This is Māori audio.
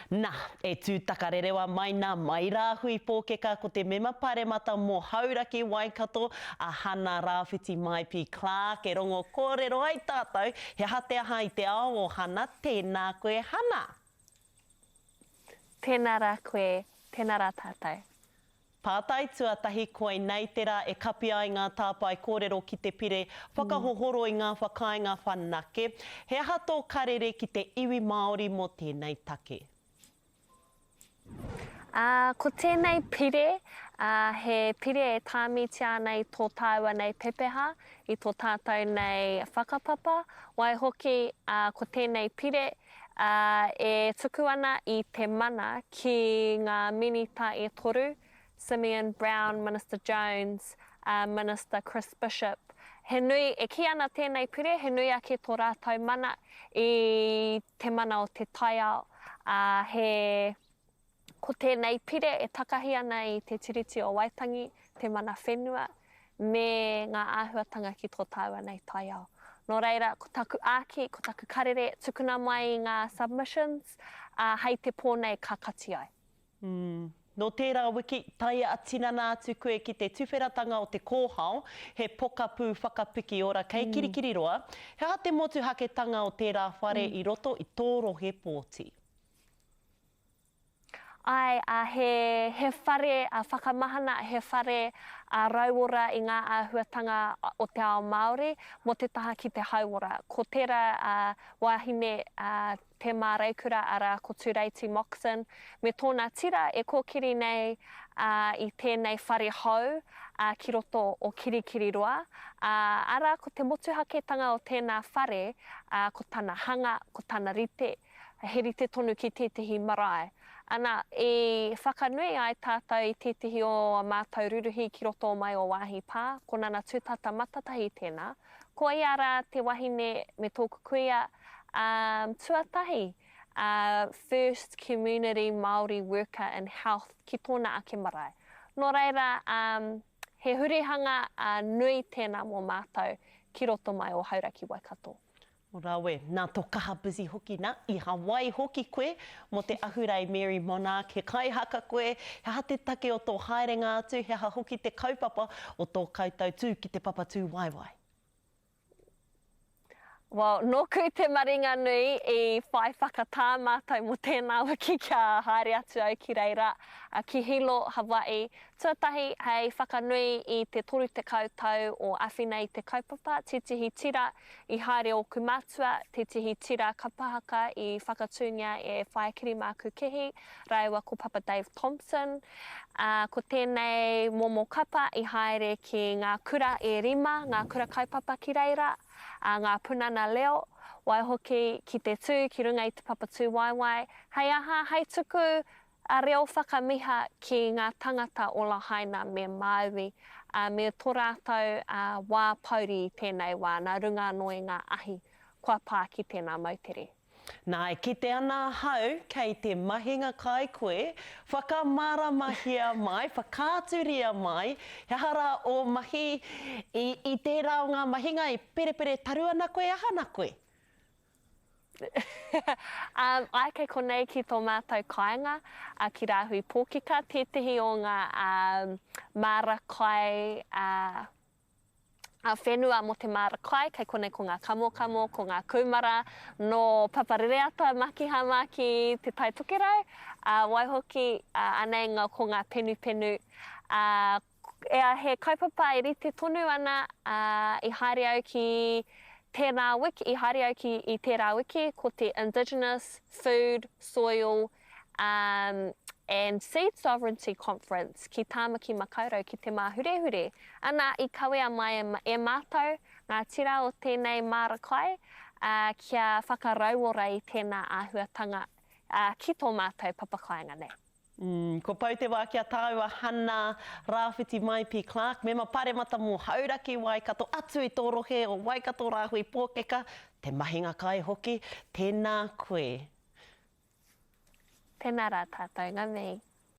Nā, e tūtaka rerewa mai nā mai rāhui pōkeka ko te mema pāremata mō Hauraki Waikato a Hana Rāwhiti Maipi Clark e rongo kōrero ai tātou. He hate aha i te ao o Hana, tēnā koe Hana. Tēnā rā koe, tēnā rā tātou. Pātai tuatahi koe nei tera e kapi ai ngā tāpai kōrero ki te pire, whakahohoro i ngā whakainga whanake. He aha tō karere ki te iwi Māori mō tēnei take? Ko tēnei pire, he pire e tāmitia nei tō tāua nei pepeha, i tō tātou nei whakapapa, wai hoki ko tēnei pire e tuku ana i te mana ki ngā minita e toru, Simeon Brown, Minister Jones, Minister Chris Bishop. He nui, e ki ana tēnei pire, he nui ake tō rātou mana i te mana o te taiao. Ko tēnei pire e takahi ana i te tiriti o Waitangi, te mana whenua, me ngā āhuatanga ki tō tāua nei taiao. Nō reira, ko taku āki, ko taku karere, tukuna mai i ngā submissions, hei te pōnei ka kati ai. No tērā wiki, taia atinana atu koe ki te tuwheratanga o te kōhao, he pokapū whakapiki ora kei kirikiri roa. He aha te motu haketanga o tērā whare i roto i tō rohe pōti? Ai, he whare whakamahana, he whare rauora i ngā āhuatanga o te ao Māori, mo te taha ki te hauora. Ko tērā wahine te mā reikura ara ko Tūreiti Moxon, me tōna tira e kōkiri nei i tēnei whare hau ki roto o kirikiri roa. Ara ko te motuhaketanga o tēnā whare, ko tāna hanga, ko tāna rite, he rite tonu ki tētihi marae. Ana, e whakanui ai tātou i tētihi o mātou ruruhi ki roto mai o wāhi pā, ko nana tūtata matatahi tēnā. Ko ai ara te wahine me tōku kuia tuatahi, First Community Māori Worker in Health ki tōna ake marae. Nō reira, he hurihanga nui tēnā mō mātou ki roto mai o Hauraki Waikato. O rāwe, nā tō kaha busy hoki nā, i Hawaii hoki koe, mo te ahurei Mary Monarch, he kaihaka koe, he ha te take o tō haerenga atu, he ha hoki te kaupapa o tō koutou tū ki te papatū waiwai. Well, nōku te maringa nui i whai whakatā mātou mo tēnā wiki kia haere atu au ki reira, ki Hilo, Hawaii. Tuatahi, hei whakanui i te toru te koutou o awhinei te kaupapa, titihi tira i haere o Kumatua, titihi tira kapahaka i whakatūngia e whaikiri māku kehi, raiwa ko Papa Dave Thompson. Ko tēnei momo kapa i haere ki ngā kura e rima, ngā kura kaupapa ki reira, ngā punana leo, wai hoki ki te tū, ki runga i te papatū waiwai. Hei aha, hei tuku reo whakamiha ki ngā tangata o Lahaina me Māui, me tō rātou wā pauri i tēnei wā, nā runga noi ngā ahi, kua pā ki tēnā mautere. Nā, e kite ana hau kei te mahinga kai koe, whakamaramahia mai, whakāturia mai, he hara o mahi i tērā o ngā mahinga i perepere taru ana koe, ahana koe? Ai kei konei ki tō mātou kāinga, ki rāhui pōkika, tētehi o ngā mārakai, whenua mo te mārakai, kei konei ko ngā kamo, ko ngā kumara, no paparereata makihama ki te taitokerau, waihoki anei ngā ko ngā penu. He kaupapa i rite tonu ana i haere au ki tērā wiki, i tērā wiki, ko te Indigenous Food, Soil and Seed Sovereignty Conference ki Tāmaki Makaurau ki te māhure. Ana i kawea mai e mātou ngā tira o tēnei mārakai kia whakarauora i tēnā āhuatanga ki tō mātou papakainga nei. Ko pau te wā kia tāua Hana Rāwhiti Maipi Clark, me ma pāremata mō Hauraki Waikato, atu i tō rohe o Waikato Rāhui Pōkeka, te mahinga kai hoki, tēnā koe. Tēnā rā tātou, ngā mei.